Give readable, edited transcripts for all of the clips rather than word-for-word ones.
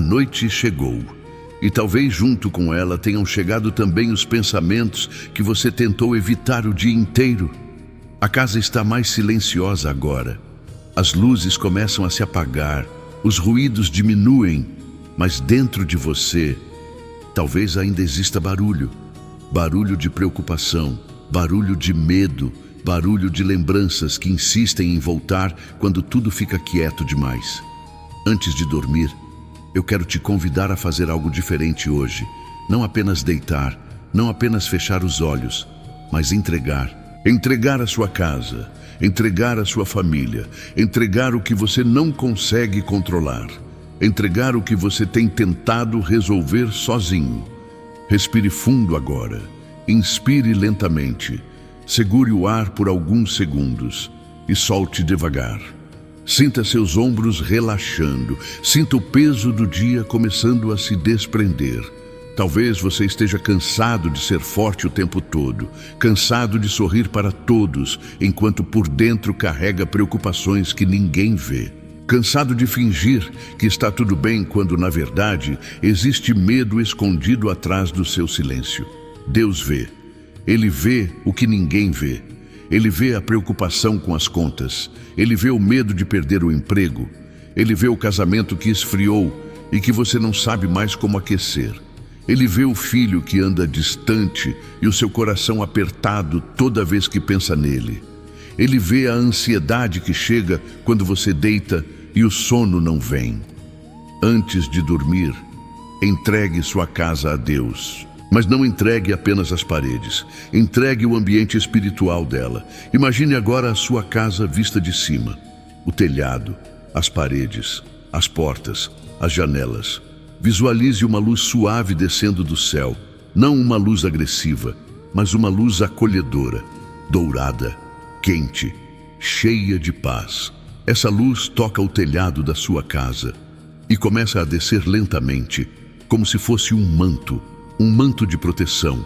noite chegou, e talvez junto com ela tenham chegado também os pensamentos que você tentou evitar o dia inteiro. A casa está mais silenciosa agora. As luzes começam a se apagar, os ruídos diminuem, mas dentro de você, talvez ainda exista barulho. Barulho de preocupação, barulho de medo, barulho de lembranças que insistem em voltar quando tudo fica quieto demais. Antes de dormir, eu quero te convidar a fazer algo diferente hoje. Não apenas deitar, não apenas fechar os olhos, mas entregar. Entregar a sua casa, entregar a sua família, entregar o que você não consegue controlar, entregar o que você tem tentado resolver sozinho. Respire fundo agora, inspire lentamente, segure o ar por alguns segundos e solte devagar. Sinta seus ombros relaxando, sinta o peso do dia começando a se desprender. Talvez você esteja cansado de ser forte o tempo todo, cansado de sorrir para todos, enquanto por dentro carrega preocupações que ninguém vê. Cansado de fingir que está tudo bem quando, na verdade, existe medo escondido atrás do seu silêncio. Deus vê. Ele vê o que ninguém vê. Ele vê a preocupação com as contas. Ele vê o medo de perder o emprego. Ele vê o casamento que esfriou e que você não sabe mais como aquecer. Ele vê o filho que anda distante e o seu coração apertado toda vez que pensa nele. Ele vê a ansiedade que chega quando você deita e o sono não vem. Antes de dormir, entregue sua casa a Deus. Mas não entregue apenas as paredes. Entregue o ambiente espiritual dela. Imagine agora a sua casa vista de cima. O telhado, as paredes, as portas, as janelas. Visualize uma luz suave descendo do céu. Não uma luz agressiva, mas uma luz acolhedora, dourada, quente, cheia de paz. Essa luz toca o telhado da sua casa e começa a descer lentamente, como se fosse um manto de proteção.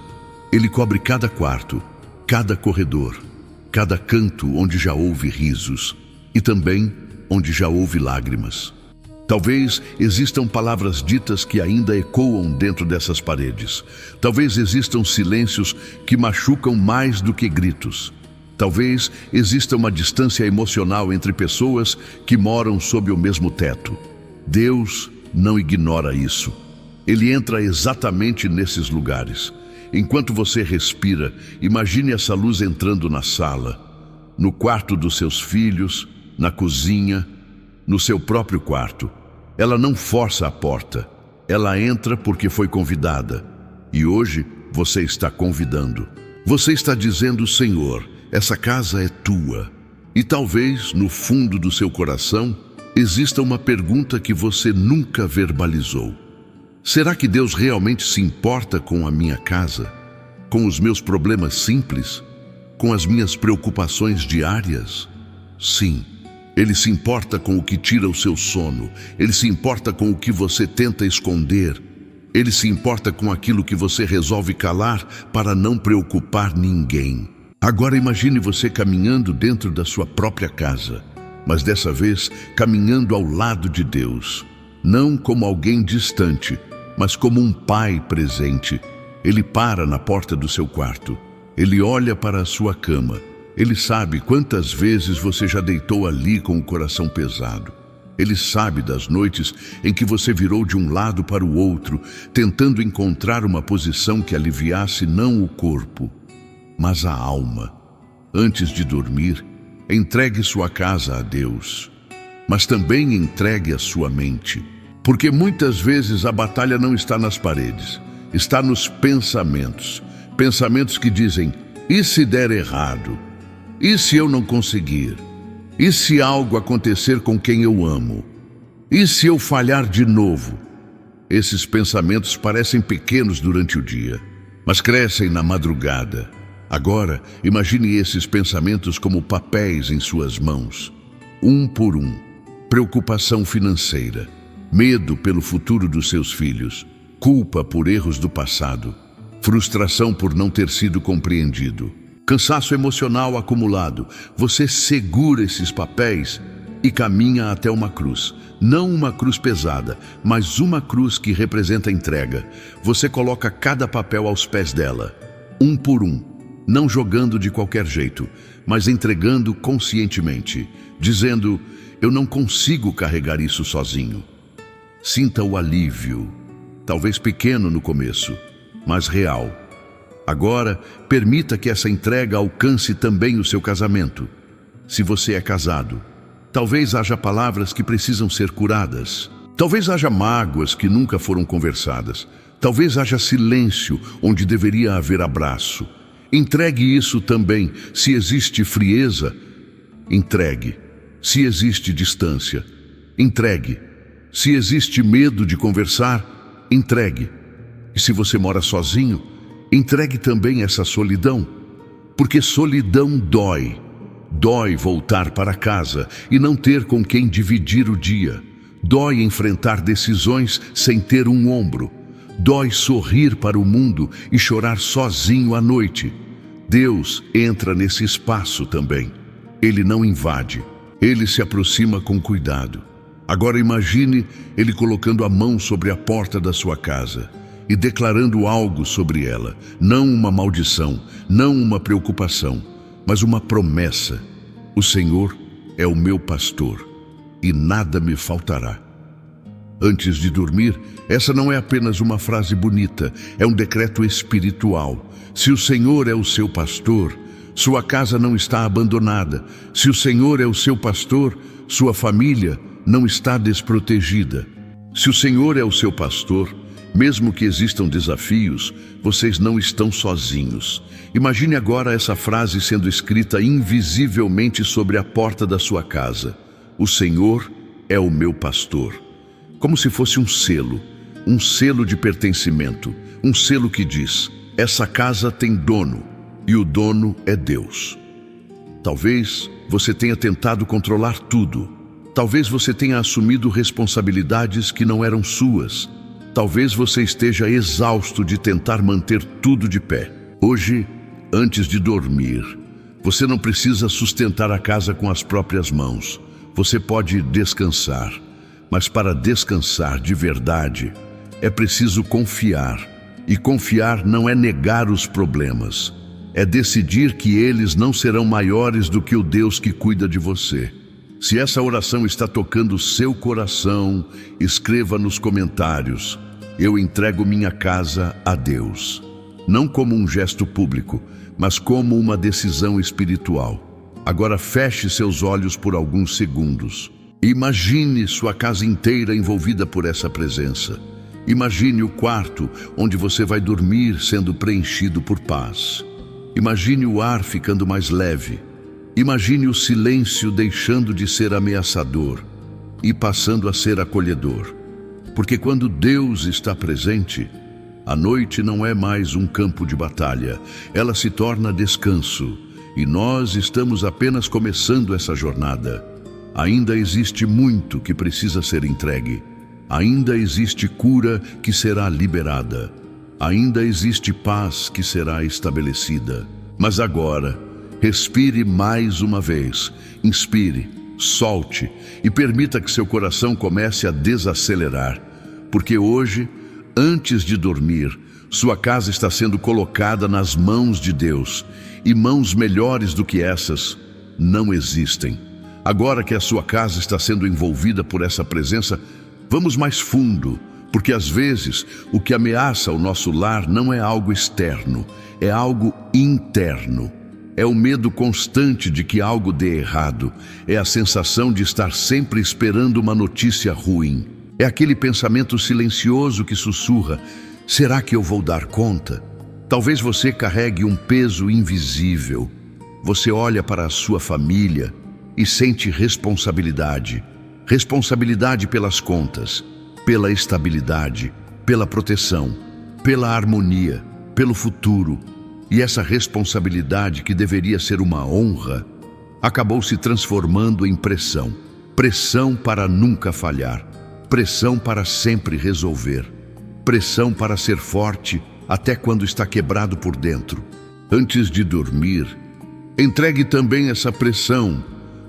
Ele cobre cada quarto, cada corredor, cada canto onde já houve risos e também onde já houve lágrimas. Talvez existam palavras ditas que ainda ecoam dentro dessas paredes. Talvez existam silêncios que machucam mais do que gritos. Talvez exista uma distância emocional entre pessoas que moram sob o mesmo teto. Deus não ignora isso. Ele entra exatamente nesses lugares. Enquanto você respira, imagine essa luz entrando na sala, no quarto dos seus filhos, na cozinha, no seu próprio quarto. Ela não força a porta. Ela entra porque foi convidada. E hoje você está convidando. Você está dizendo: Senhor, essa casa é tua. E talvez, no fundo do seu coração, exista uma pergunta que você nunca verbalizou. Será que Deus realmente se importa com a minha casa? Com os meus problemas simples? Com as minhas preocupações diárias? Sim. Ele se importa com o que tira o seu sono. Ele se importa com o que você tenta esconder. Ele se importa com aquilo que você resolve calar para não preocupar ninguém. Agora imagine você caminhando dentro da sua própria casa, mas dessa vez caminhando ao lado de Deus. Não como alguém distante, mas como um pai presente. Ele para na porta do seu quarto. Ele olha para a sua cama. Ele sabe quantas vezes você já deitou ali com o coração pesado. Ele sabe das noites em que você virou de um lado para o outro, tentando encontrar uma posição que aliviasse não o corpo, mas a alma. Antes de dormir, entregue sua casa a Deus, mas também entregue a sua mente. Porque muitas vezes a batalha não está nas paredes, está nos pensamentos. Pensamentos que dizem: e se der errado? E se eu não conseguir? E se algo acontecer com quem eu amo? E se eu falhar de novo? Esses pensamentos parecem pequenos durante o dia, mas crescem na madrugada. Agora, imagine esses pensamentos como papéis em suas mãos, um por um. Preocupação financeira, medo pelo futuro dos seus filhos, culpa por erros do passado, frustração por não ter sido compreendido, cansaço emocional acumulado. Você segura esses papéis e caminha até uma cruz. Não uma cruz pesada, mas uma cruz que representa a entrega. Você coloca cada papel aos pés dela, um por um, não jogando de qualquer jeito, mas entregando conscientemente, dizendo: eu não consigo carregar isso sozinho. Sinta o alívio, talvez pequeno no começo, mas real. Agora, permita que essa entrega alcance também o seu casamento. Se você é casado, talvez haja palavras que precisam ser curadas. Talvez haja mágoas que nunca foram conversadas. Talvez haja silêncio onde deveria haver abraço. Entregue isso também. Se existe frieza, entregue. Se existe distância, entregue. Se existe medo de conversar, entregue. E se você mora sozinho, entregue também essa solidão. Porque solidão dói. Dói voltar para casa e não ter com quem dividir o dia. Dói enfrentar decisões sem ter um ombro. Dói sorrir para o mundo e chorar sozinho à noite. Deus entra nesse espaço também. Ele não invade. Ele se aproxima com cuidado. Agora imagine Ele colocando a mão sobre a porta da sua casa e declarando algo sobre ela. Não uma maldição, não uma preocupação, mas uma promessa. O Senhor é o meu pastor e nada me faltará. Antes de dormir, essa não é apenas uma frase bonita, é um decreto espiritual. Se o Senhor é o seu pastor, sua casa não está abandonada. Se o Senhor é o seu pastor, sua família não está desprotegida. Se o Senhor é o seu pastor, mesmo que existam desafios, vocês não estão sozinhos. Imagine agora essa frase sendo escrita invisivelmente sobre a porta da sua casa. O Senhor é o meu pastor. Como se fosse um selo de pertencimento, um selo que diz: essa casa tem dono, e o dono é Deus. Talvez você tenha tentado controlar tudo. Talvez você tenha assumido responsabilidades que não eram suas. Talvez você esteja exausto de tentar manter tudo de pé. Hoje, antes de dormir, você não precisa sustentar a casa com as próprias mãos. Você pode descansar. Mas para descansar de verdade, é preciso confiar. E confiar não é negar os problemas. É decidir que eles não serão maiores do que o Deus que cuida de você. Se essa oração está tocando o seu coração, escreva nos comentários: eu entrego minha casa a Deus. Não como um gesto público, mas como uma decisão espiritual. Agora feche seus olhos por alguns segundos. Imagine sua casa inteira envolvida por essa presença. Imagine o quarto onde você vai dormir sendo preenchido por paz. Imagine o ar ficando mais leve. Imagine o silêncio deixando de ser ameaçador e passando a ser acolhedor. Porque quando Deus está presente, a noite não é mais um campo de batalha. Ela se torna descanso. E nós estamos apenas começando essa jornada. Ainda existe muito que precisa ser entregue. Ainda existe cura que será liberada. Ainda existe paz que será estabelecida. Mas agora, respire mais uma vez. Inspire, solte e permita que seu coração comece a desacelerar. Porque hoje, antes de dormir, sua casa está sendo colocada nas mãos de Deus. E mãos melhores do que essas não existem. Agora que a sua casa está sendo envolvida por essa presença, vamos mais fundo, porque às vezes o que ameaça o nosso lar não é algo externo, é algo interno. É o medo constante de que algo dê errado, é a sensação de estar sempre esperando uma notícia ruim. É aquele pensamento silencioso que sussurra: será que eu vou dar conta? Talvez você carregue um peso invisível. Você olha para a sua família e sente responsabilidade. Responsabilidade pelas contas, pela estabilidade, pela proteção, pela harmonia, pelo futuro. E essa responsabilidade, que deveria ser uma honra, acabou se transformando em pressão. Pressão para nunca falhar. Pressão para sempre resolver. Pressão para ser forte até quando está quebrado por dentro. Antes de dormir, entregue também essa pressão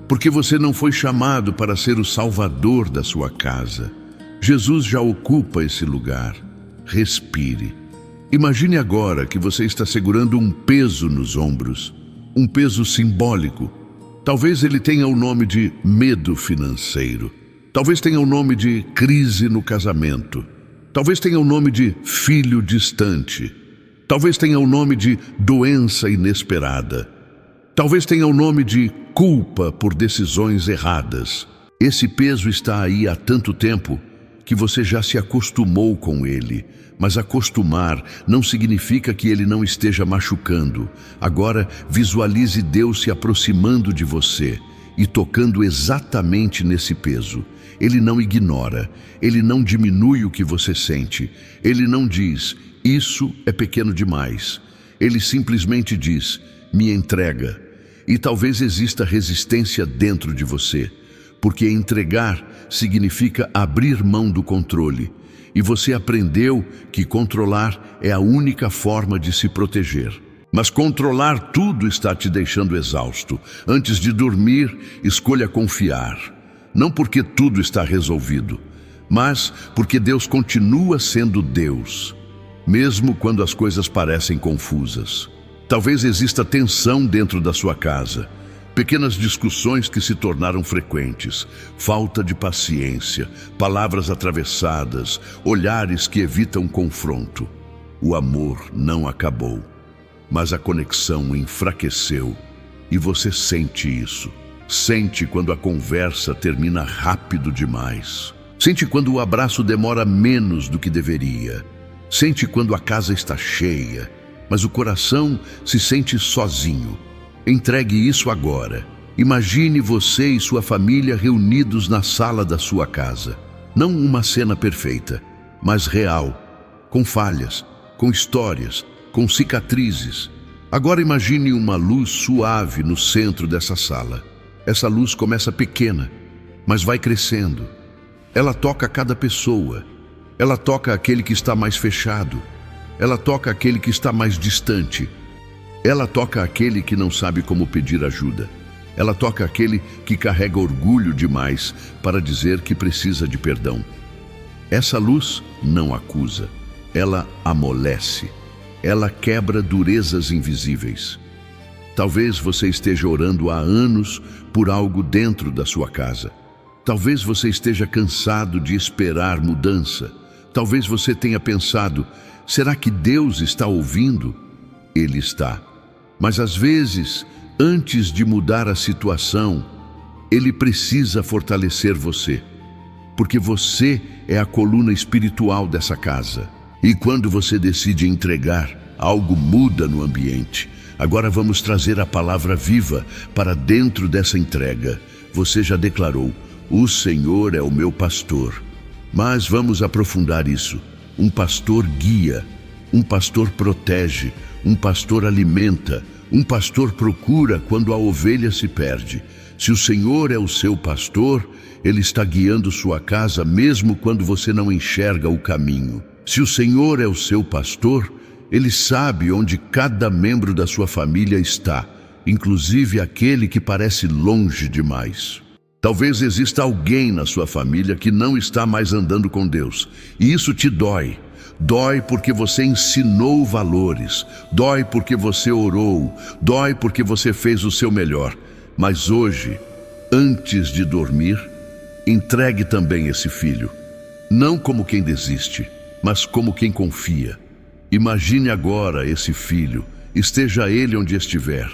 porque você não foi chamado para ser o salvador da sua casa. Jesus já ocupa esse lugar. Respire. Imagine agora que você está segurando um peso nos ombros, um peso simbólico. Talvez ele tenha o nome de medo financeiro. Talvez tenha o nome de crise no casamento. Talvez tenha o nome de filho distante. Talvez tenha o nome de doença inesperada. Talvez tenha o nome de culpa por decisões erradas. Esse peso está aí há tanto tempo que você já se acostumou com ele. Mas acostumar não significa que ele não esteja machucando. Agora, visualize Deus se aproximando de você e tocando exatamente nesse peso. Ele não ignora, ele não diminui o que você sente. Ele não diz, isso é pequeno demais. Ele simplesmente diz, me entrega. E talvez exista resistência dentro de você, porque entregar significa abrir mão do controle. E você aprendeu que controlar é a única forma de se proteger. Mas controlar tudo está te deixando exausto. Antes de dormir, escolha confiar. Não porque tudo está resolvido, mas porque Deus continua sendo Deus, mesmo quando as coisas parecem confusas. Talvez exista tensão dentro da sua casa. Pequenas discussões que se tornaram frequentes, falta de paciência, palavras atravessadas, olhares que evitam confronto. O amor não acabou, mas a conexão enfraqueceu e você sente isso. Sente quando a conversa termina rápido demais. Sente quando o abraço demora menos do que deveria. Sente quando a casa está cheia, mas o coração se sente sozinho. Entregue isso agora. Imagine você e sua família reunidos na sala da sua casa. Não uma cena perfeita, mas real, com falhas, com histórias, com cicatrizes. Agora imagine uma luz suave no centro dessa sala. Essa luz começa pequena, mas vai crescendo. Ela toca cada pessoa. Ela toca aquele que está mais fechado. Ela toca aquele que está mais distante. Ela toca aquele que não sabe como pedir ajuda. Ela toca aquele que carrega orgulho demais para dizer que precisa de perdão. Essa luz não acusa, ela amolece. Ela quebra durezas invisíveis. Talvez você esteja orando há anos por algo dentro da sua casa. Talvez você esteja cansado de esperar mudança. Talvez você tenha pensado, será que Deus está ouvindo? Ele está. Mas às vezes, antes de mudar a situação, Ele precisa fortalecer você. Porque você é a coluna espiritual dessa casa. E quando você decide entregar, algo muda no ambiente. Agora vamos trazer a palavra viva para dentro dessa entrega. Você já declarou, o Senhor é o meu pastor. Mas vamos aprofundar isso. Um pastor guia, um pastor protege, um pastor alimenta, um pastor procura quando a ovelha se perde. Se o Senhor é o seu pastor, Ele está guiando sua casa mesmo quando você não enxerga o caminho. Se o Senhor é o seu pastor, Ele sabe onde cada membro da sua família está, inclusive aquele que parece longe demais. Talvez exista alguém na sua família que não está mais andando com Deus, e isso te dói. Dói porque você ensinou valores, dói porque você orou, dói porque você fez o seu melhor. Mas hoje, antes de dormir, entregue também esse filho, não como quem desiste, mas como quem confia. Imagine agora esse filho, esteja ele onde estiver,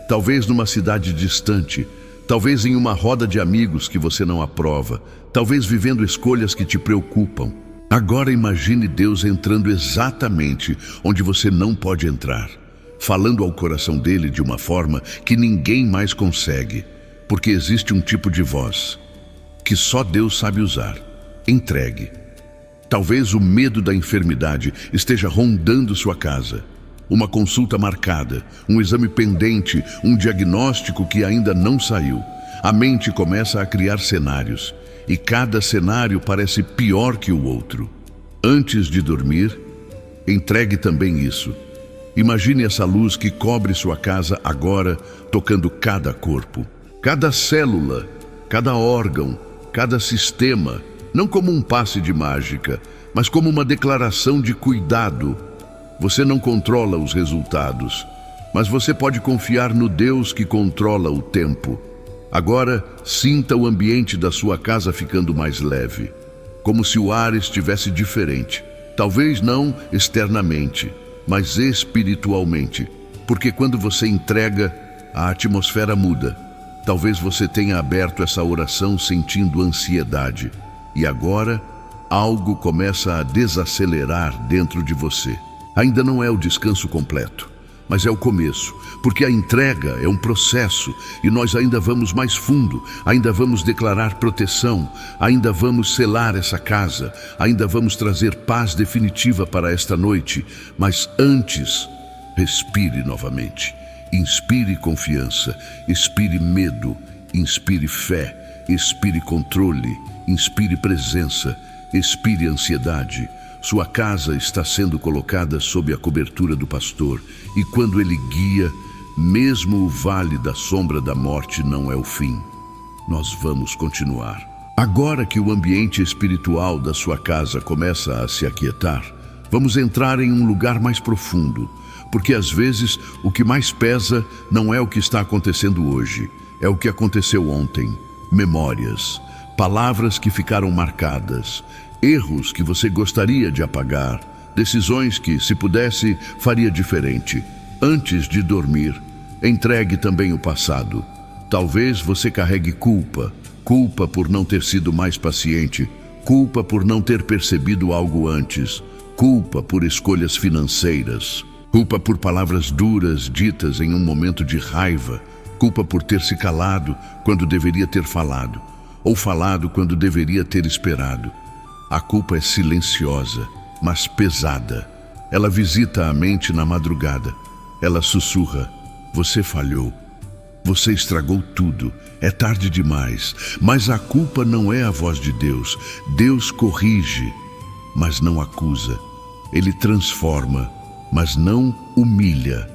talvez numa cidade distante, talvez em uma roda de amigos que você não aprova, talvez vivendo escolhas que te preocupam. Agora imagine Deus entrando exatamente onde você não pode entrar, falando ao coração dele de uma forma que ninguém mais consegue, porque existe um tipo de voz que só Deus sabe usar. Entregue. Talvez o medo da enfermidade esteja rondando sua casa. Uma consulta marcada, um exame pendente, um diagnóstico que ainda não saiu. A mente começa a criar cenários, e cada cenário parece pior que o outro. Antes de dormir, entregue também isso. Imagine essa luz que cobre sua casa agora, tocando cada corpo. Cada célula, cada órgão, cada sistema, não como um passe de mágica, mas como uma declaração de cuidado. Você não controla os resultados, mas você pode confiar no Deus que controla o tempo. Agora, sinta o ambiente da sua casa ficando mais leve, como se o ar estivesse diferente. Talvez não externamente, mas espiritualmente, porque quando você entrega, a atmosfera muda. Talvez você tenha aberto essa oração sentindo ansiedade, e agora algo começa a desacelerar dentro de você. Ainda não é o descanso completo, mas é o começo, porque a entrega é um processo e nós ainda vamos mais fundo, ainda vamos declarar proteção, ainda vamos selar essa casa, ainda vamos trazer paz definitiva para esta noite, mas antes, respire novamente, inspire confiança, expire medo, inspire fé, expire controle, inspire presença, expire ansiedade. Sua casa está sendo colocada sob a cobertura do pastor, e quando ele guia, mesmo o vale da sombra da morte não é o fim. Nós vamos continuar. Agora que o ambiente espiritual da sua casa começa a se aquietar, vamos entrar em um lugar mais profundo, porque às vezes o que mais pesa não é o que está acontecendo hoje, é o que aconteceu ontem. Memórias, palavras que ficaram marcadas, erros que você gostaria de apagar, decisões que, se pudesse, faria diferente. Antes de dormir, entregue também o passado. Talvez você carregue culpa por não ter sido mais paciente, culpa por não ter percebido algo antes, culpa por escolhas financeiras, culpa por palavras duras ditas em um momento de raiva, culpa por ter se calado quando deveria ter falado, ou falado quando deveria ter esperado. A culpa é silenciosa, mas pesada. Ela visita a mente na madrugada. Ela sussurra: você falhou. Você estragou tudo. É tarde demais. Mas a culpa não é a voz de Deus. Deus corrige, mas não acusa. Ele transforma, mas não humilha.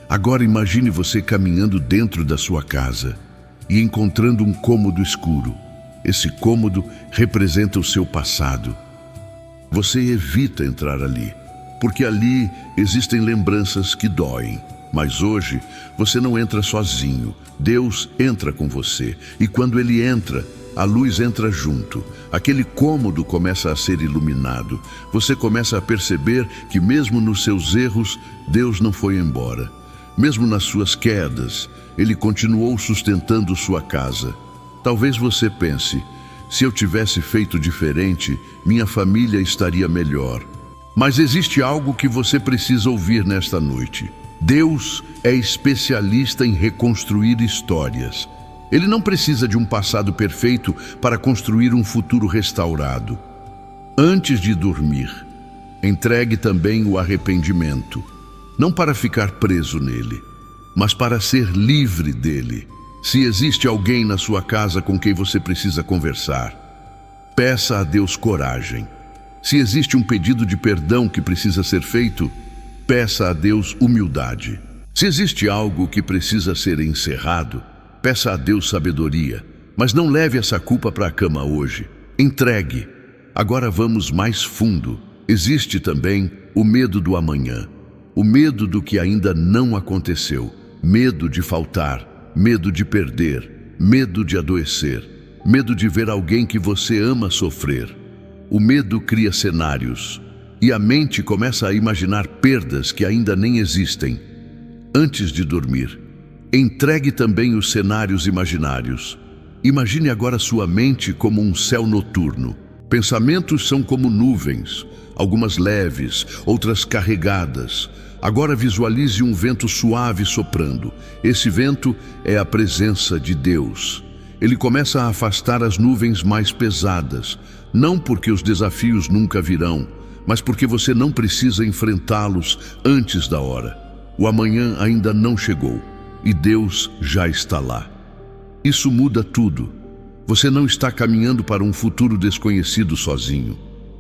Agora imagine você caminhando dentro da sua casa e encontrando um cômodo escuro. Esse cômodo representa o seu passado. Você evita entrar ali, porque ali existem lembranças que doem. Mas hoje, você não entra sozinho. Deus entra com você. E quando Ele entra, a luz entra junto. Aquele cômodo começa a ser iluminado. Você começa a perceber que mesmo nos seus erros, Deus não foi embora. Mesmo nas suas quedas, Ele continuou sustentando sua casa. Talvez você pense: se eu tivesse feito diferente, minha família estaria melhor. Mas existe algo que você precisa ouvir nesta noite. Deus é especialista em reconstruir histórias. Ele não precisa de um passado perfeito para construir um futuro restaurado. Antes de dormir, entregue também o arrependimento, não para ficar preso nele, mas para ser livre dele. Se existe alguém na sua casa com quem você precisa conversar, peça a Deus coragem. Se existe um pedido de perdão que precisa ser feito, peça a Deus humildade. Se existe algo que precisa ser encerrado, peça a Deus sabedoria. Mas não leve essa culpa para a cama hoje. Entregue. Agora vamos mais fundo. Existe também o medo do amanhã. O medo do que ainda não aconteceu. Medo de faltar. Medo de perder, medo de adoecer, medo de ver alguém que você ama sofrer. O medo cria cenários, e a mente começa a imaginar perdas que ainda nem existem. Antes de dormir, entregue também os cenários imaginários. Imagine agora sua mente como um céu noturno. Pensamentos são como nuvens, algumas leves, outras carregadas. Agora visualize um vento suave soprando. Esse vento é a presença de Deus. Ele começa a afastar as nuvens mais pesadas, não porque os desafios nunca virão, mas porque você não precisa enfrentá-los antes da hora. O amanhã ainda não chegou e Deus já está lá. Isso muda tudo. Você não está caminhando para um futuro desconhecido sozinho.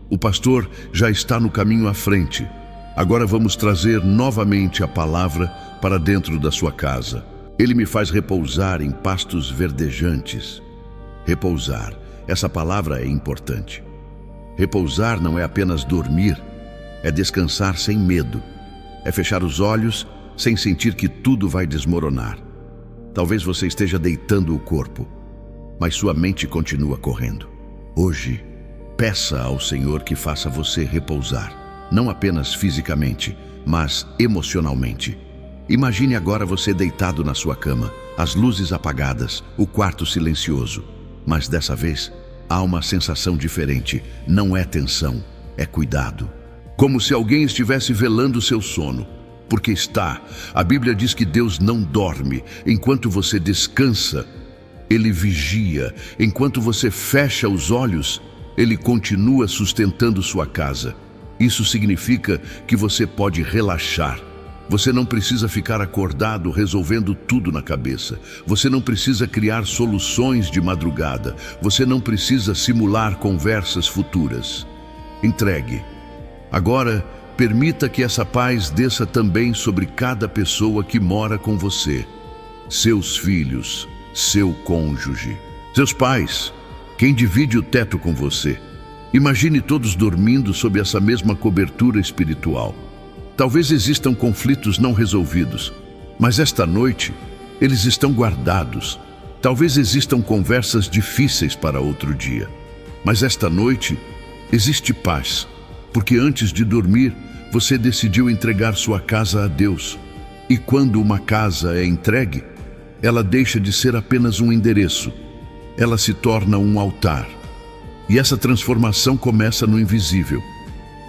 O pastor já está no caminho à frente. Agora vamos trazer novamente a palavra para dentro da sua casa. Ele me faz repousar em pastos verdejantes. Repousar, essa palavra é importante. Repousar não é apenas dormir, é descansar sem medo. É fechar os olhos sem sentir que tudo vai desmoronar. Talvez você esteja deitando o corpo, mas sua mente continua correndo. Hoje, peça ao Senhor que faça você repousar, não apenas fisicamente, mas emocionalmente. Imagine agora você deitado na sua cama, as luzes apagadas, o quarto silencioso. Mas dessa vez, há uma sensação diferente. Não é tensão, é cuidado. Como se alguém estivesse velando seu sono. Porque está. A Bíblia diz que Deus não dorme. Enquanto você descansa, Ele vigia. Enquanto você fecha os olhos, Ele continua sustentando sua casa. Isso significa que você pode relaxar. Você não precisa ficar acordado resolvendo tudo na cabeça. Você não precisa criar soluções de madrugada. Você não precisa simular conversas futuras. Entregue. Agora, permita que essa paz desça também sobre cada pessoa que mora com você. Seus filhos, seu cônjuge, seus pais, quem divide o teto com você. Imagine todos dormindo sob essa mesma cobertura espiritual. Talvez existam conflitos não resolvidos, mas esta noite eles estão guardados. Talvez existam conversas difíceis para outro dia, mas esta noite existe paz, porque antes de dormir você decidiu entregar sua casa a Deus. E quando uma casa é entregue, ela deixa de ser apenas um endereço, ela se torna um altar. E essa transformação começa no invisível.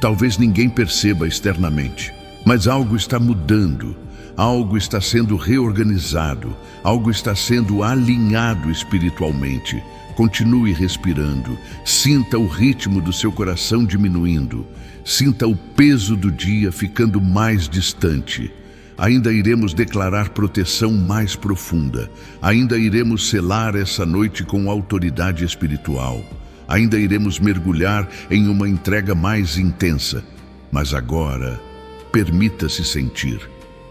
Talvez ninguém perceba externamente, mas algo está mudando, algo está sendo reorganizado, algo está sendo alinhado espiritualmente. Continue respirando, sinta o ritmo do seu coração diminuindo, sinta o peso do dia ficando mais distante. Ainda iremos declarar proteção mais profunda, ainda iremos selar essa noite com autoridade espiritual. Ainda iremos mergulhar em uma entrega mais intensa. Mas agora, permita-se sentir.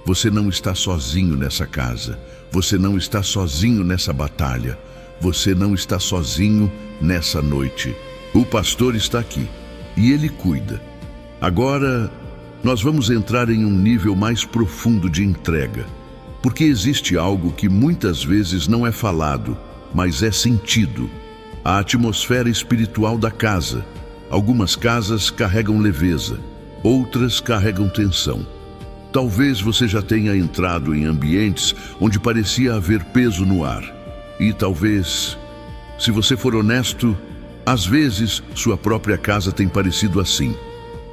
Você não está sozinho nessa casa. Você não está sozinho nessa batalha. Você não está sozinho nessa noite. O pastor está aqui e ele cuida. Agora, nós vamos entrar em um nível mais profundo de entrega. Porque existe algo que muitas vezes não é falado, mas é sentido. A atmosfera espiritual da casa. Algumas casas carregam leveza, outras carregam tensão. Talvez você já tenha entrado em ambientes onde parecia haver peso no ar. E talvez, se você for honesto, às vezes sua própria casa tem parecido assim.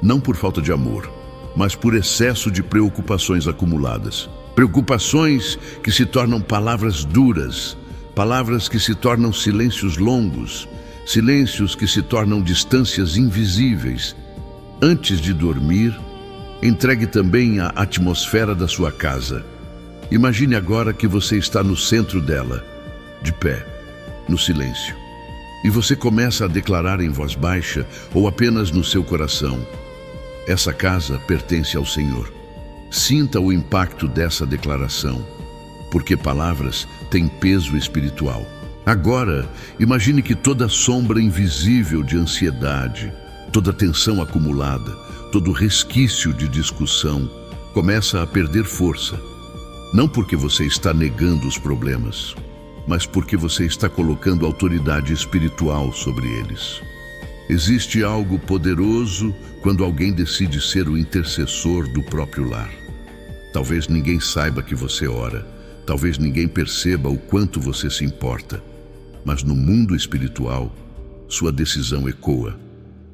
Não por falta de amor, mas por excesso de preocupações acumuladas. Preocupações que se tornam palavras duras. Palavras que se tornam silêncios longos, silêncios que se tornam distâncias invisíveis. Antes de dormir, entregue também a atmosfera da sua casa. Imagine agora que você está no centro dela, de pé, no silêncio. E você começa a declarar em voz baixa ou apenas no seu coração: essa casa pertence ao Senhor. Sinta o impacto dessa declaração, porque palavras têm peso espiritual. Agora, imagine que toda sombra invisível de ansiedade, toda tensão acumulada, todo resquício de discussão começa a perder força. Não porque você está negando os problemas, mas porque você está colocando autoridade espiritual sobre eles. Existe algo poderoso quando alguém decide ser o intercessor do próprio lar. Talvez ninguém saiba que você ora, talvez ninguém perceba o quanto você se importa, mas no mundo espiritual, sua decisão ecoa.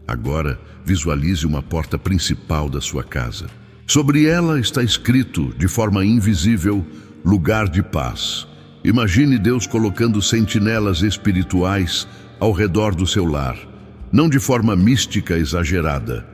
Agora, visualize uma porta principal da sua casa. Sobre ela está escrito, de forma invisível, lugar de paz. Imagine Deus colocando sentinelas espirituais ao redor do seu lar, não de forma mística exagerada,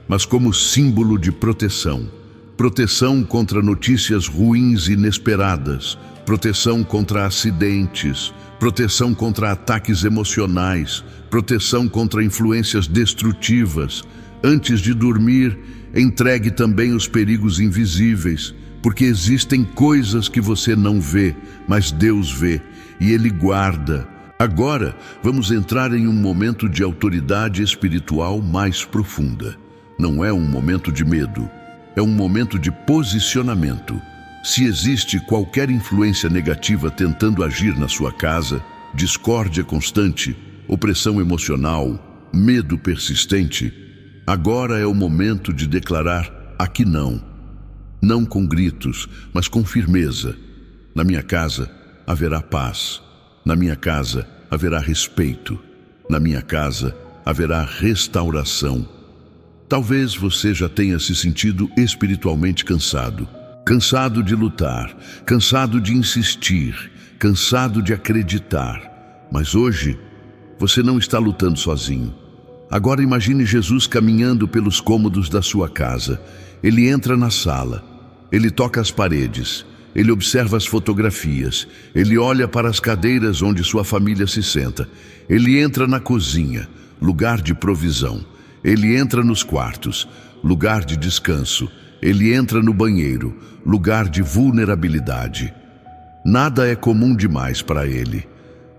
mas como símbolo de proteção. Proteção contra notícias ruins inesperadas, proteção contra acidentes, proteção contra ataques emocionais, proteção contra influências destrutivas. Antes de dormir, entregue também os perigos invisíveis, porque existem coisas que você não vê, mas Deus vê e Ele guarda. Agora, vamos entrar em um momento de autoridade espiritual mais profunda. Não é um momento de medo, é um momento de posicionamento. Se existe qualquer influência negativa tentando agir na sua casa, discórdia constante, opressão emocional, medo persistente, agora é o momento de declarar: aqui não. Não com gritos, mas com firmeza. Na minha casa haverá paz. Na minha casa haverá respeito. Na minha casa haverá restauração. Talvez você já tenha se sentido espiritualmente cansado. Cansado de lutar, cansado de insistir, cansado de acreditar. Mas hoje, você não está lutando sozinho. Agora imagine Jesus caminhando pelos cômodos da sua casa. Ele entra na sala, ele toca as paredes, ele observa as fotografias, ele olha para as cadeiras onde sua família se senta. Ele entra na cozinha, lugar de provisão. Ele entra nos quartos, lugar de descanso. Ele entra no banheiro, lugar de vulnerabilidade. Nada é comum demais para ele.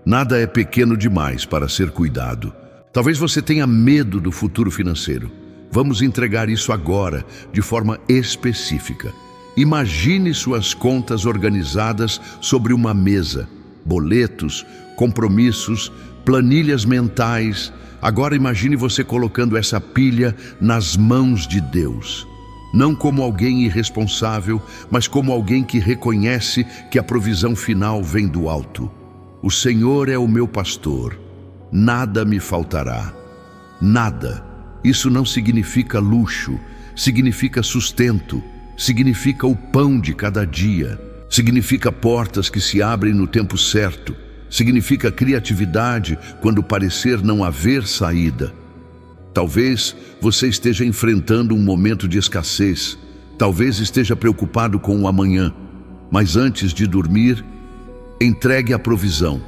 Nada é pequeno demais para ser cuidado. Talvez você tenha medo do futuro financeiro. Vamos entregar isso agora, de forma específica. Imagine suas contas organizadas sobre uma mesa. Boletos, compromissos, planilhas mentais. Agora imagine você colocando essa pilha nas mãos de Deus. Não como alguém irresponsável, mas como alguém que reconhece que a provisão final vem do alto. O Senhor é o meu pastor, nada me faltará. Nada. Isso não significa luxo, significa sustento, significa o pão de cada dia, significa portas que se abrem no tempo certo, significa criatividade quando parecer não haver saída. Talvez você esteja enfrentando um momento de escassez, talvez esteja preocupado com o amanhã, mas antes de dormir, entregue a provisão.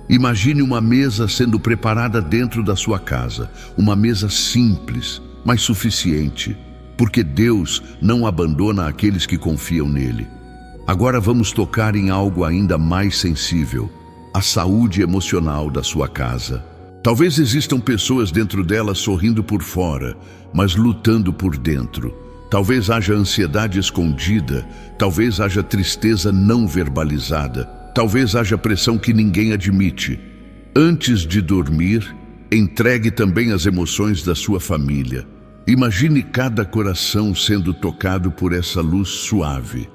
Imagine uma mesa sendo preparada dentro da sua casa, uma mesa simples, mas suficiente, porque Deus não abandona aqueles que confiam nele. Agora vamos tocar em algo ainda mais sensível, a saúde emocional da sua casa. Talvez existam pessoas dentro dela sorrindo por fora, mas lutando por dentro. Talvez haja ansiedade escondida, talvez haja tristeza não verbalizada, talvez haja pressão que ninguém admite. Antes de dormir, entregue também as emoções da sua família. Imagine cada coração sendo tocado por essa luz suave.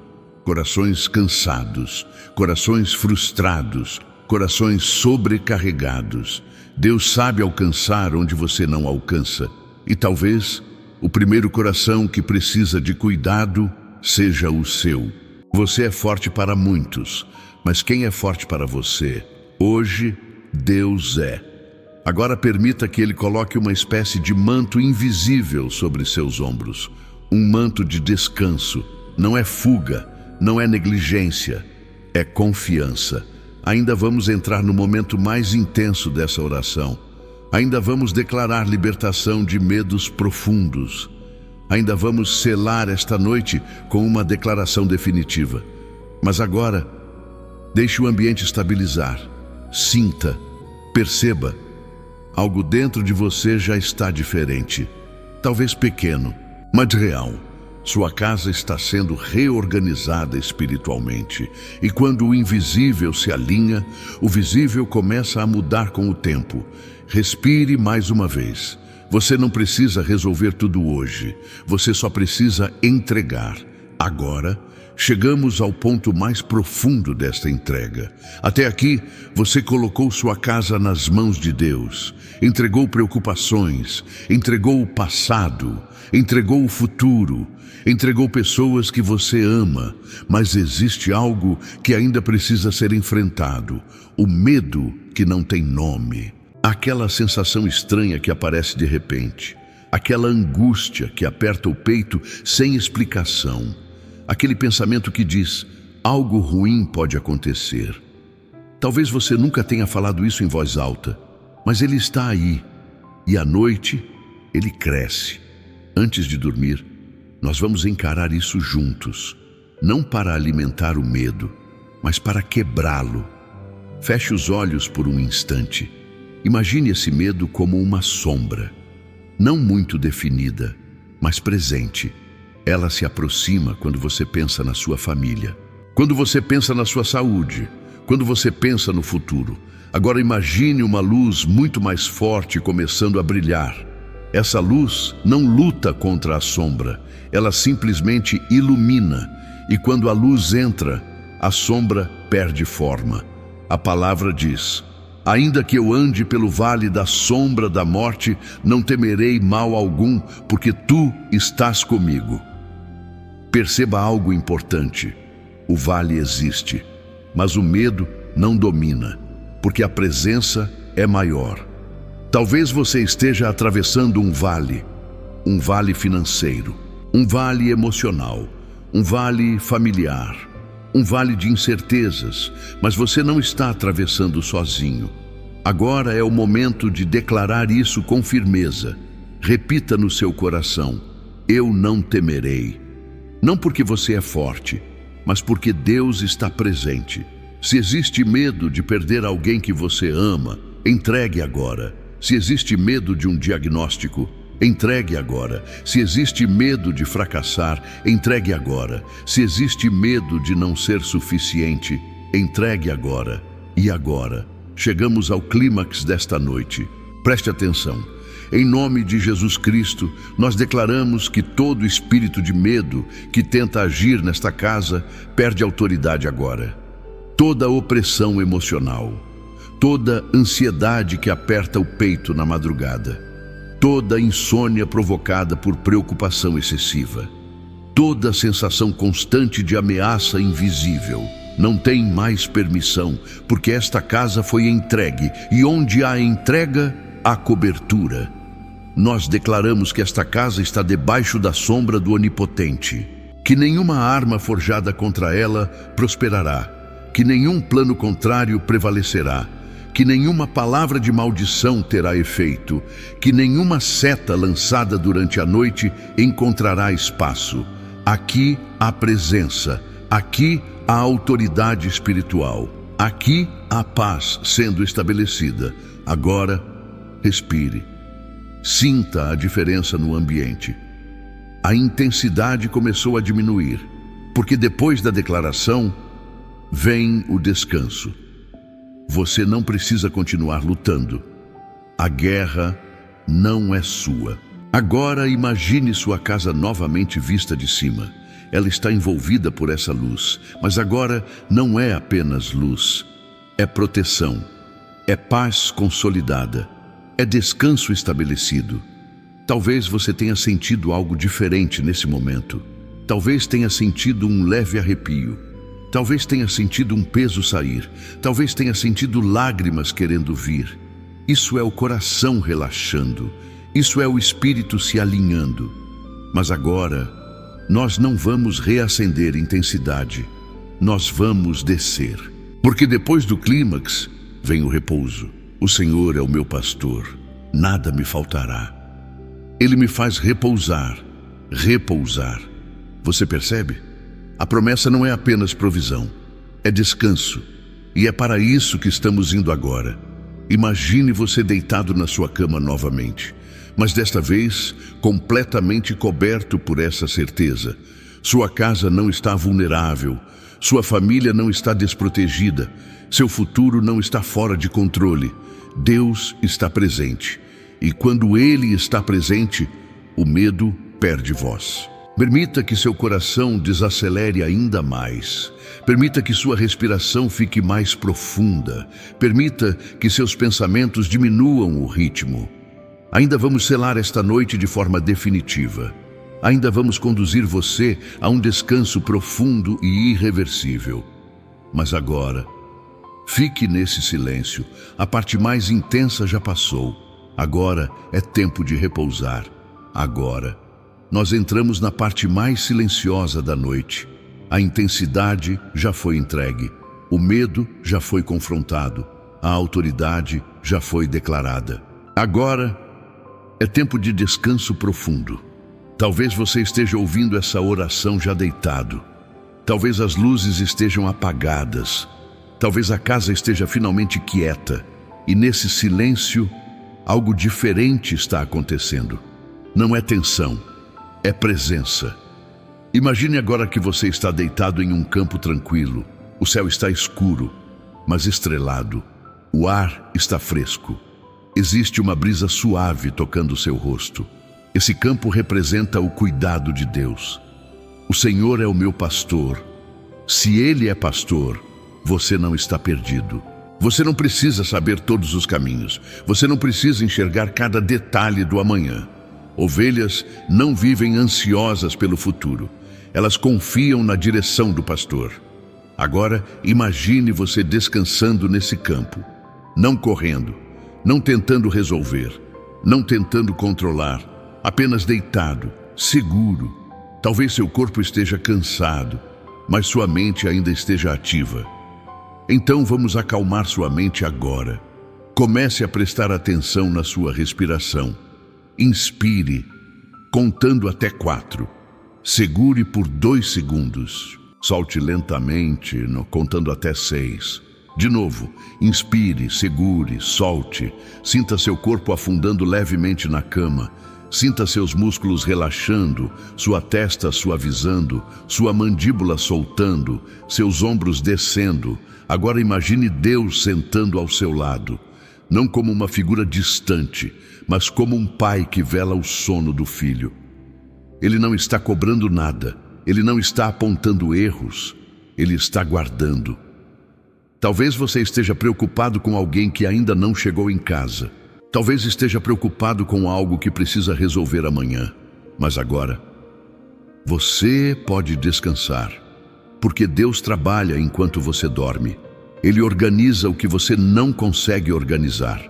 Corações cansados, corações frustrados, corações sobrecarregados. Deus sabe alcançar onde você não alcança. E talvez o primeiro coração que precisa de cuidado seja o seu. Você é forte para muitos, mas quem é forte para você? Hoje, Deus é. Agora permita que Ele coloque uma espécie de manto invisível sobre seus ombros. Um manto de descanso. Não é fuga, não é negligência, é confiança. Ainda vamos entrar no momento mais intenso dessa oração. Ainda vamos declarar libertação de medos profundos. Ainda vamos selar esta noite com uma declaração definitiva. Mas agora, deixe o ambiente estabilizar. Sinta, perceba. Algo dentro de você já está diferente. Talvez pequeno, mas real. Sua casa está sendo reorganizada espiritualmente. E quando o invisível se alinha, o visível começa a mudar com o tempo. Respire mais uma vez. Você não precisa resolver tudo hoje. Você só precisa entregar. Agora, chegamos ao ponto mais profundo desta entrega. Até aqui, você colocou sua casa nas mãos de Deus. Entregou preocupações, entregou o passado, entregou o futuro, entregou pessoas que você ama, mas existe algo que ainda precisa ser enfrentado: o medo que não tem nome. Aquela sensação estranha que aparece de repente, aquela angústia que aperta o peito sem explicação, aquele pensamento que diz: algo ruim pode acontecer. Talvez você nunca tenha falado isso em voz alta, mas ele está aí, e à noite ele cresce. Antes de dormir, nós vamos encarar isso juntos. não para alimentar o medo, mas para quebrá-lo. Feche os olhos por um instante. Imagine esse medo como uma sombra, não muito definida, mas presente. Ela se aproxima quando você pensa na sua família, quando você pensa na sua saúde, quando você pensa no futuro. Agora imagine uma luz muito mais forte começando a brilhar. Essa luz não luta contra a sombra, ela simplesmente ilumina. E quando a luz entra, a sombra perde forma. A palavra diz: ainda que eu ande pelo vale da sombra da morte, não temerei mal algum, porque tu estás comigo. Perceba algo importante: o vale existe, mas o medo não domina, porque a presença é maior. Talvez você esteja atravessando um vale financeiro, um vale emocional, um vale familiar, um vale de incertezas, mas você não está atravessando sozinho. Agora é o momento de declarar isso com firmeza. Repita no seu coração: eu não temerei. Não porque você é forte, mas porque Deus está presente. Se existe medo de perder alguém que você ama, entregue agora. Se existe medo de um diagnóstico, entregue agora. Se existe medo de fracassar, entregue agora. Se existe medo de não ser suficiente, entregue agora. E agora, chegamos ao clímax desta noite. Preste atenção. Em nome de Jesus Cristo, nós declaramos que todo espírito de medo que tenta agir nesta casa perde autoridade agora. Toda opressão emocional, toda ansiedade que aperta o peito na madrugada, toda insônia provocada por preocupação excessiva, toda sensação constante de ameaça invisível, não tem mais permissão, porque esta casa foi entregue, e onde há entrega, há cobertura. Nós declaramos que esta casa está debaixo da sombra do Onipotente, que nenhuma arma forjada contra ela prosperará, que nenhum plano contrário prevalecerá, que nenhuma palavra de maldição terá efeito, que nenhuma seta lançada durante a noite encontrará espaço. Aqui há presença, aqui há autoridade espiritual, aqui há paz sendo estabelecida. Agora, respire. Sinta a diferença no ambiente. A intensidade começou a diminuir, porque depois da declaração, vem o descanso. Você não precisa continuar lutando. A guerra não é sua. Agora imagine sua casa novamente vista de cima. Ela está envolvida por essa luz, mas agora não é apenas luz. É proteção, é paz consolidada, é descanso estabelecido. Talvez você tenha sentido algo diferente nesse momento. Talvez tenha sentido um leve arrepio. Talvez tenha sentido um peso sair. Talvez tenha sentido lágrimas querendo vir. Isso é o coração relaxando. Isso é o espírito se alinhando. Mas agora, nós não vamos reacender intensidade. Nós vamos descer. Porque depois do clímax, vem o repouso. O Senhor é o meu pastor. Nada me faltará. Ele me faz repousar. Repousar. Você percebe? A promessa não é apenas provisão, é descanso. E é para isso que estamos indo agora. Imagine você deitado na sua cama novamente, mas desta vez completamente coberto por essa certeza. Sua casa não está vulnerável, sua família não está desprotegida, seu futuro não está fora de controle. Deus está presente. E quando Ele está presente, o medo perde voz. Permita que seu coração desacelere ainda mais. Permita que sua respiração fique mais profunda. Permita que seus pensamentos diminuam o ritmo. Ainda vamos selar esta noite de forma definitiva. Ainda vamos conduzir você a um descanso profundo e irreversível. Mas agora, fique nesse silêncio. A parte mais intensa já passou. Agora é tempo de repousar. Agora, nós entramos na parte mais silenciosa da noite. A intensidade já foi entregue. O medo já foi confrontado. A autoridade já foi declarada. Agora é tempo de descanso profundo. Talvez você esteja ouvindo essa oração já deitado. Talvez as luzes estejam apagadas. Talvez a casa esteja finalmente quieta. E nesse silêncio, algo diferente está acontecendo. Não é tensão, é presença. Imagine agora que você está deitado em um campo tranquilo. O céu está escuro, mas estrelado. O ar está fresco. Existe uma brisa suave tocando seu rosto. Esse campo representa o cuidado de Deus. O Senhor é o meu pastor. Se Ele é pastor, você não está perdido. Você não precisa saber todos os caminhos. Você não precisa enxergar cada detalhe do amanhã. Ovelhas não vivem ansiosas pelo futuro. Elas confiam na direção do pastor. Agora, imagine você descansando nesse campo. Não correndo, não tentando resolver, não tentando controlar. Apenas deitado, seguro. Talvez seu corpo esteja cansado, mas sua mente ainda esteja ativa. Então vamos acalmar sua mente agora. Comece a prestar atenção na sua respiração. Inspire, contando até 4. Segure por 2 segundos. Solte lentamente, contando até 6. De novo, inspire, segure, solte. Sinta seu corpo afundando levemente na cama. Sinta seus músculos relaxando, sua testa suavizando, sua mandíbula soltando, seus ombros descendo. Agora imagine Deus sentando ao seu lado, não como uma figura distante, mas como um pai que vela o sono do filho. Ele não está cobrando nada, ele não está apontando erros, ele está guardando. Talvez você esteja preocupado com alguém que ainda não chegou em casa. Talvez esteja preocupado com algo que precisa resolver amanhã. Mas agora, você pode descansar, porque Deus trabalha enquanto você dorme. Ele organiza o que você não consegue organizar.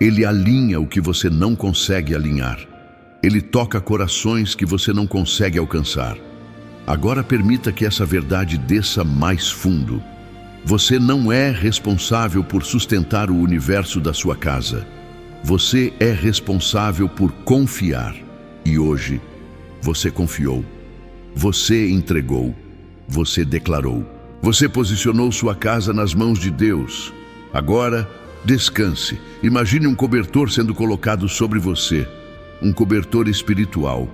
Ele alinha o que você não consegue alinhar. Ele toca corações que você não consegue alcançar. Agora permita que essa verdade desça mais fundo. Você não é responsável por sustentar o universo da sua casa. Você é responsável por confiar. E hoje, você confiou. Você entregou. Você declarou. Você posicionou sua casa nas mãos de Deus. Agora, descanse. Imagine um cobertor sendo colocado sobre você. Um cobertor espiritual,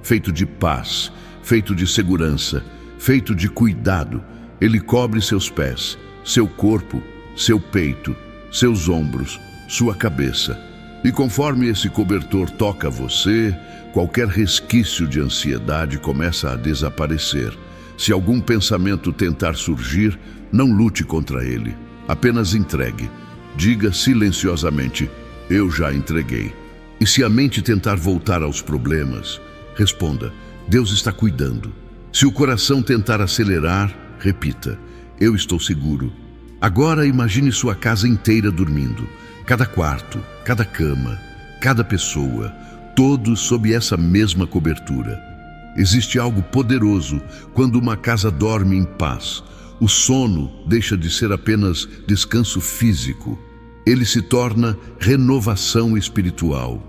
feito de paz, feito de segurança, feito de cuidado. Ele cobre seus pés, seu corpo, seu peito, seus ombros, sua cabeça. E conforme esse cobertor toca você, qualquer resquício de ansiedade começa a desaparecer. Se algum pensamento tentar surgir, não lute contra ele. Apenas entregue. Diga silenciosamente, eu já entreguei. E se a mente tentar voltar aos problemas, responda, Deus está cuidando. Se o coração tentar acelerar, repita, eu estou seguro. Agora imagine sua casa inteira dormindo. Cada quarto, cada cama, cada pessoa, todos sob essa mesma cobertura. Existe algo poderoso quando uma casa dorme em paz. O sono deixa de ser apenas descanso físico. Ele se torna renovação espiritual.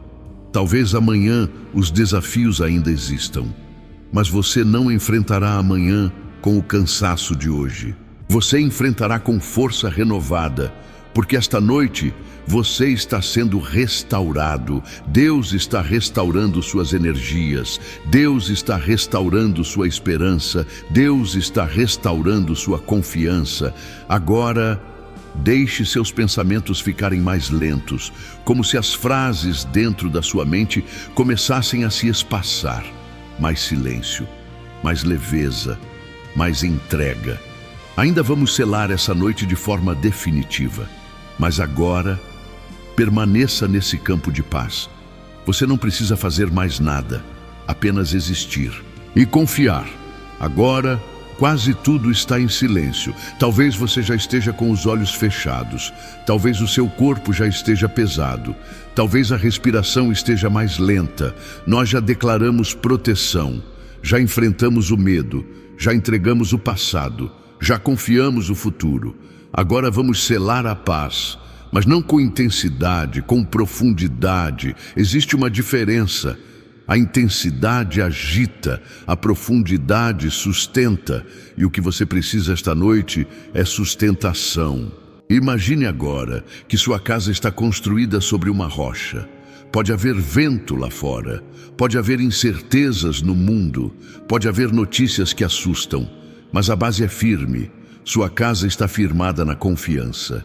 Talvez amanhã os desafios ainda existam, mas você não enfrentará amanhã com o cansaço de hoje. Você enfrentará com força renovada, porque esta noite você está sendo restaurado. Deus está restaurando suas energias. Deus está restaurando sua esperança. Deus está restaurando sua confiança. Agora, deixe seus pensamentos ficarem mais lentos, como se as frases dentro da sua mente começassem a se espaçar. Mais silêncio, mais leveza, mais entrega. Ainda vamos selar essa noite de forma definitiva. Mas agora, permaneça nesse campo de paz. Você não precisa fazer mais nada, apenas existir e confiar. Agora, quase tudo está em silêncio. Talvez você já esteja com os olhos fechados. Talvez o seu corpo já esteja pesado. Talvez a respiração esteja mais lenta. Nós já declaramos proteção. Já enfrentamos o medo. Já entregamos o passado. Já confiamos o futuro. Agora vamos selar a paz, mas não com intensidade, com profundidade. Existe uma diferença. A intensidade agita, a profundidade sustenta, e o que você precisa esta noite é sustentação. Imagine agora que sua casa está construída sobre uma rocha. Pode haver vento lá fora, pode haver incertezas no mundo, pode haver notícias que assustam, mas a base é firme. Sua casa está firmada na confiança.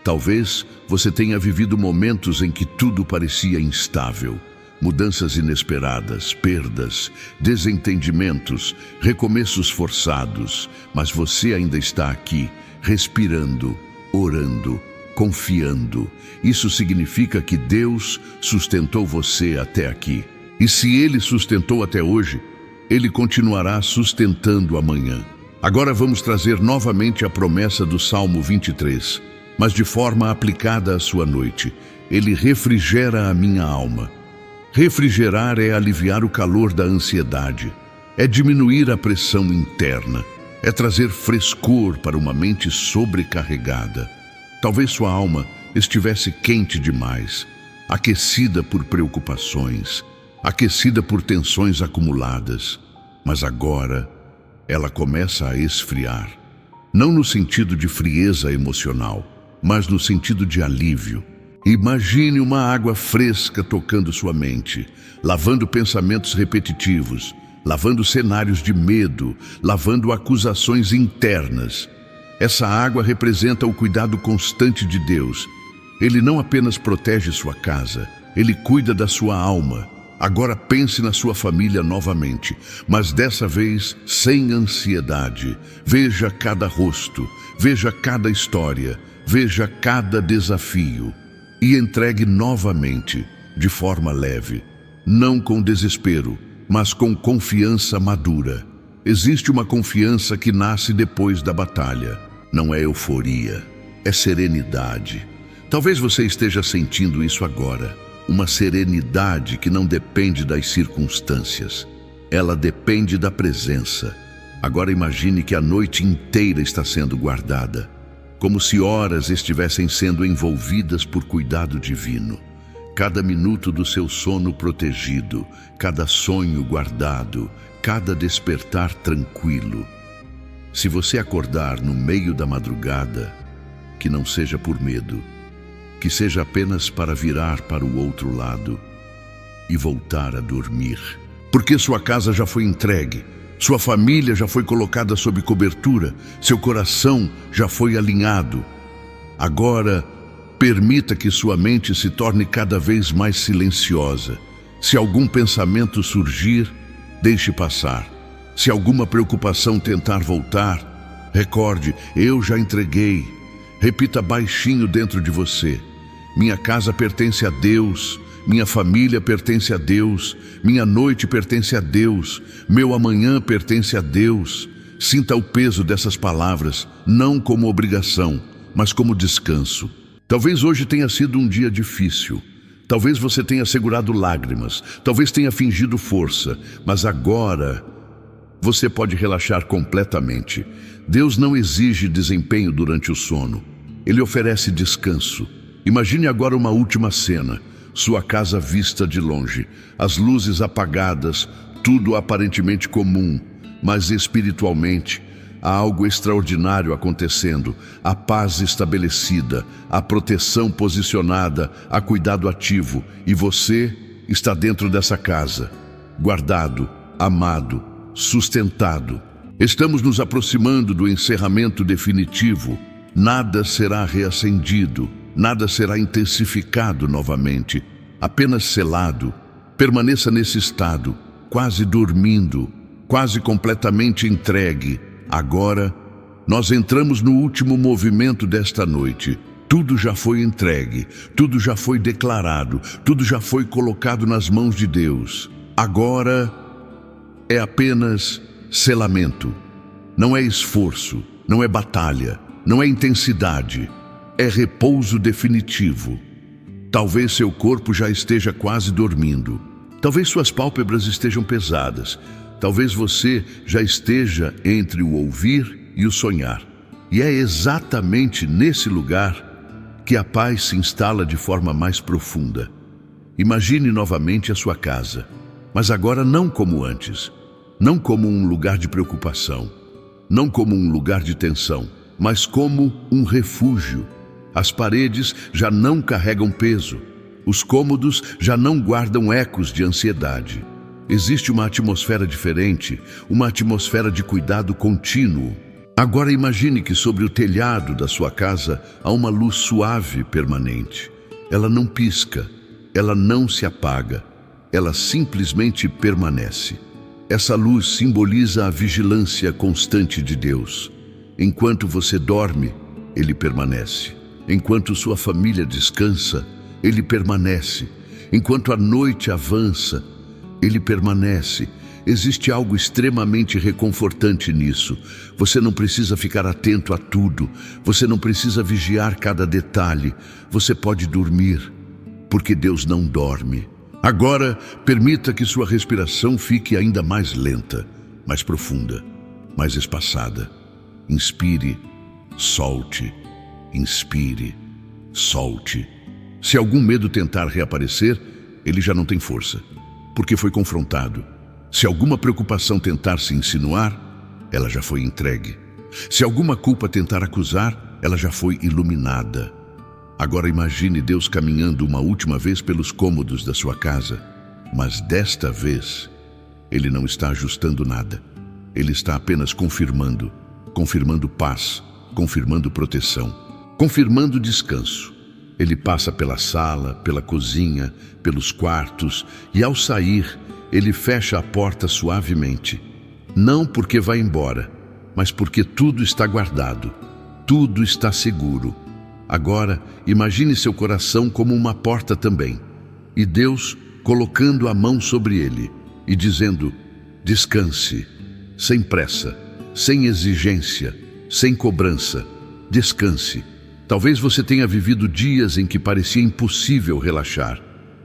Talvez você tenha vivido momentos em que tudo parecia instável. Mudanças inesperadas, perdas, desentendimentos, recomeços forçados, mas você ainda está aqui, respirando, orando, confiando. Isso significa que Deus sustentou você até aqui. E se Ele sustentou até hoje, Ele continuará sustentando amanhã. Agora vamos trazer novamente a promessa do Salmo 23, mas de forma aplicada à sua noite. Ele refrigera a minha alma. Refrigerar é aliviar o calor da ansiedade, é diminuir a pressão interna, é trazer frescor para uma mente sobrecarregada. Talvez sua alma estivesse quente demais, aquecida por preocupações, aquecida por tensões acumuladas, mas agora ela começa a esfriar. Não no sentido de frieza emocional, mas no sentido de alívio. Imagine uma água fresca tocando sua mente, lavando pensamentos repetitivos, lavando cenários de medo, lavando acusações internas. Essa água representa o cuidado constante de Deus. Ele não apenas protege sua casa, Ele cuida da sua alma. Agora pense na sua família novamente, mas dessa vez sem ansiedade. Veja cada rosto, veja cada história, veja cada desafio. E entregue novamente, de forma leve, não com desespero, mas com confiança madura. Existe uma confiança que nasce depois da batalha. Não é euforia, é serenidade. Talvez você esteja sentindo isso agora. Uma serenidade que não depende das circunstâncias. Ela depende da presença. Agora imagine que a noite inteira está sendo guardada, como se horas estivessem sendo envolvidas por cuidado divino. Cada minuto do seu sono protegido, cada sonho guardado, cada despertar tranquilo. Se você acordar no meio da madrugada, que não seja por medo, que seja apenas para virar para o outro lado e voltar a dormir. Porque sua casa já foi entregue, sua família já foi colocada sob cobertura, seu coração já foi alinhado. Agora, permita que sua mente se torne cada vez mais silenciosa. Se algum pensamento surgir, deixe passar. Se alguma preocupação tentar voltar, recorde, eu já entreguei. Repita baixinho dentro de você: minha casa pertence a Deus, minha família pertence a Deus, minha noite pertence a Deus, meu amanhã pertence a Deus. Sinta o peso dessas palavras, não como obrigação, mas como descanso. Talvez hoje tenha sido um dia difícil. Talvez você tenha segurado lágrimas, talvez tenha fingido força, mas agora você pode relaxar completamente. Deus não exige desempenho durante o sono. Ele oferece descanso. Imagine agora uma última cena. Sua casa vista de longe, as luzes apagadas, tudo aparentemente comum, mas espiritualmente há algo extraordinário acontecendo. A paz estabelecida, a proteção posicionada, a cuidado ativo, e você está dentro dessa casa, guardado, amado, sustentado. Estamos nos aproximando do encerramento definitivo. Nada será reacendido, nada será intensificado novamente, apenas selado. Permaneça nesse estado, quase dormindo, quase completamente entregue. Agora, nós entramos no último movimento desta noite. Tudo já foi entregue, tudo já foi declarado, tudo já foi colocado nas mãos de Deus. Agora é apenas selamento. Não é esforço, não é batalha, não é intensidade, é repouso definitivo. Talvez seu corpo já esteja quase dormindo. Talvez suas pálpebras estejam pesadas. Talvez você já esteja entre o ouvir e o sonhar. E é exatamente nesse lugar que a paz se instala de forma mais profunda. Imagine novamente a sua casa, mas agora não como antes, não como um lugar de preocupação, não como um lugar de tensão, mas como um refúgio. As paredes já não carregam peso, os cômodos já não guardam ecos de ansiedade. Existe uma atmosfera diferente, uma atmosfera de cuidado contínuo. Agora imagine que sobre o telhado da sua casa há uma luz suave permanente. Ela não pisca, ela não se apaga, ela simplesmente permanece. Essa luz simboliza a vigilância constante de Deus. Enquanto você dorme, Ele permanece. Enquanto sua família descansa, Ele permanece. Enquanto a noite avança, Ele permanece. Existe algo extremamente reconfortante nisso. Você não precisa ficar atento a tudo. Você não precisa vigiar cada detalhe. Você pode dormir, porque Deus não dorme. Agora, permita que sua respiração fique ainda mais lenta, mais profunda, mais espaçada. Inspire, solte. Inspire, solte. Se algum medo tentar reaparecer, ele já não tem força, porque foi confrontado. Se alguma preocupação tentar se insinuar, ela já foi entregue. Se alguma culpa tentar acusar, ela já foi iluminada. Agora imagine Deus caminhando uma última vez pelos cômodos da sua casa, mas desta vez, Ele não está ajustando nada. Ele está apenas confirmando paz, confirmando proteção, confirmando descanso. Ele passa pela sala, pela cozinha, pelos quartos e ao sair, Ele fecha a porta suavemente. Não porque vai embora, mas porque tudo está guardado, tudo está seguro. Agora, imagine seu coração como uma porta também, e Deus colocando a mão sobre ele e dizendo: descanse, sem pressa, sem exigência, sem cobrança, descanse. Talvez você tenha vivido dias em que parecia impossível relaxar,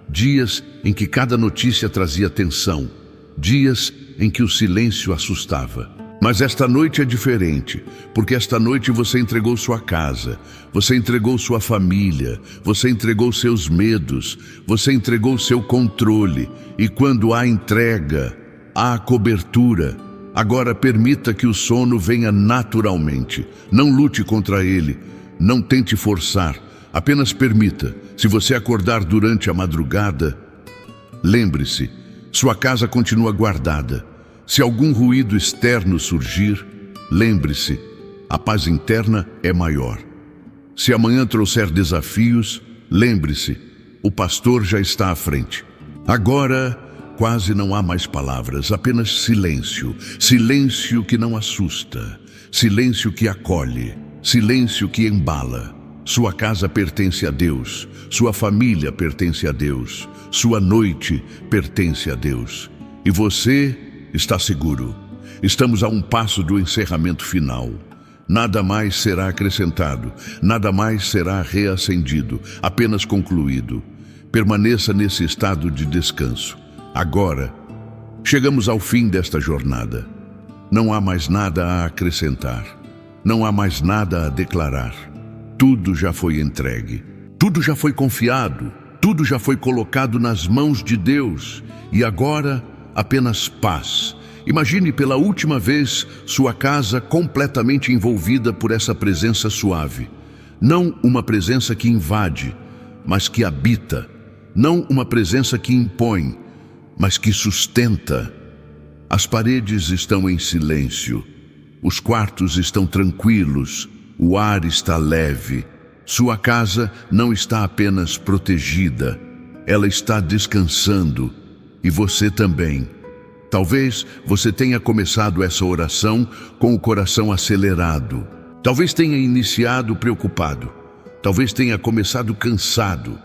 dias em que cada notícia trazia tensão, dias em que o silêncio assustava. Mas esta noite é diferente, porque esta noite você entregou sua casa, você entregou sua família, você entregou seus medos, você entregou seu controle. E quando há entrega, há cobertura. Agora permita que o sono venha naturalmente. Não lute contra ele, não tente forçar, apenas permita. Se você acordar durante a madrugada, lembre-se, sua casa continua guardada. Se algum ruído externo surgir, lembre-se, a paz interna é maior. Se amanhã trouxer desafios, lembre-se, o pastor já está à frente. Agora, quase não há mais palavras, apenas silêncio. Silêncio que não assusta, silêncio que acolhe, silêncio que embala. Sua casa pertence a Deus, sua família pertence a Deus, sua noite pertence a Deus. E você está seguro. Estamos a um passo do encerramento final. Nada mais será acrescentado, nada mais será reacendido, apenas concluído. Permaneça nesse estado de descanso. Agora, chegamos ao fim desta jornada. Não há mais nada a acrescentar. Não há mais nada a declarar. Tudo já foi entregue. Tudo já foi confiado. Tudo já foi colocado nas mãos de Deus. E agora, apenas paz. Imagine pela última vez sua casa completamente envolvida por essa presença suave. Não uma presença que invade, mas que habita. Não uma presença que impõe, mas que sustenta. As paredes estão em silêncio. Os quartos estão tranquilos. O ar está leve. Sua casa não está apenas protegida. Ela está descansando. E você também. Talvez você tenha começado essa oração com o coração acelerado. Talvez tenha iniciado preocupado. Talvez tenha começado cansado.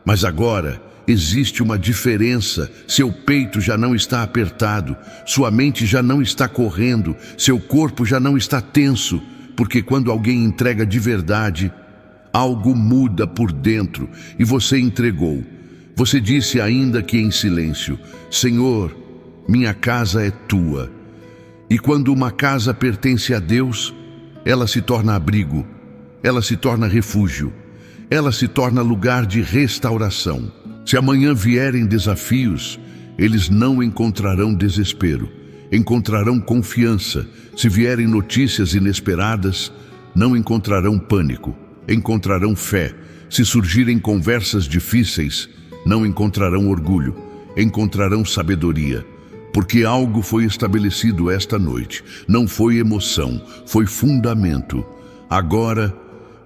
Mas agora existe uma diferença. Seu peito já não está apertado. Sua mente já não está correndo. Seu corpo já não está tenso. Porque quando alguém entrega de verdade, algo muda por dentro. E você entregou. Você disse ainda que em silêncio: Senhor, minha casa é tua. E quando uma casa pertence a Deus, ela se torna abrigo, ela se torna refúgio, ela se torna lugar de restauração. Se amanhã vierem desafios, Eles não encontrarão desespero, encontrarão confiança. Se vierem notícias inesperadas, não encontrarão pânico, encontrarão fé. Se surgirem conversas difíceis, não encontrarão orgulho, encontrarão sabedoria. Porque algo foi estabelecido esta noite. Não foi emoção, foi fundamento. Agora,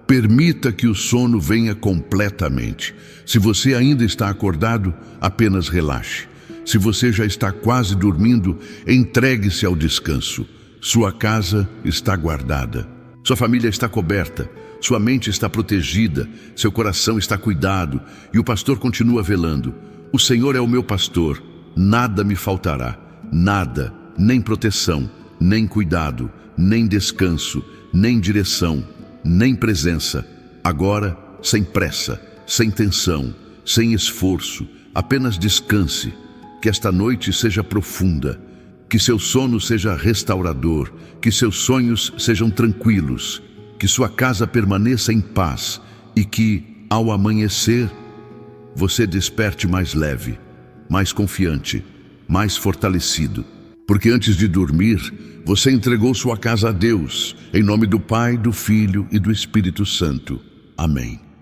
permita que o sono venha completamente. Se você ainda está acordado, apenas relaxe. Se você já está quase dormindo, entregue-se ao descanso. Sua casa está guardada. Sua família está coberta. Sua mente está protegida. Seu coração está cuidado. E o pastor continua velando. O Senhor é o meu pastor. Nada me faltará. Nada, nem proteção, nem cuidado, nem descanso, nem direção, nem presença. Agora, sem pressa, sem tensão, sem esforço, apenas descanse. Que esta noite seja profunda, que seu sono seja restaurador, que seus sonhos sejam tranquilos, que sua casa permaneça em paz e que, ao amanhecer, você desperte mais leve, mais confiante, mais fortalecido. Porque antes de dormir, você entregou sua casa a Deus, em nome do Pai, do Filho e do Espírito Santo. Amém.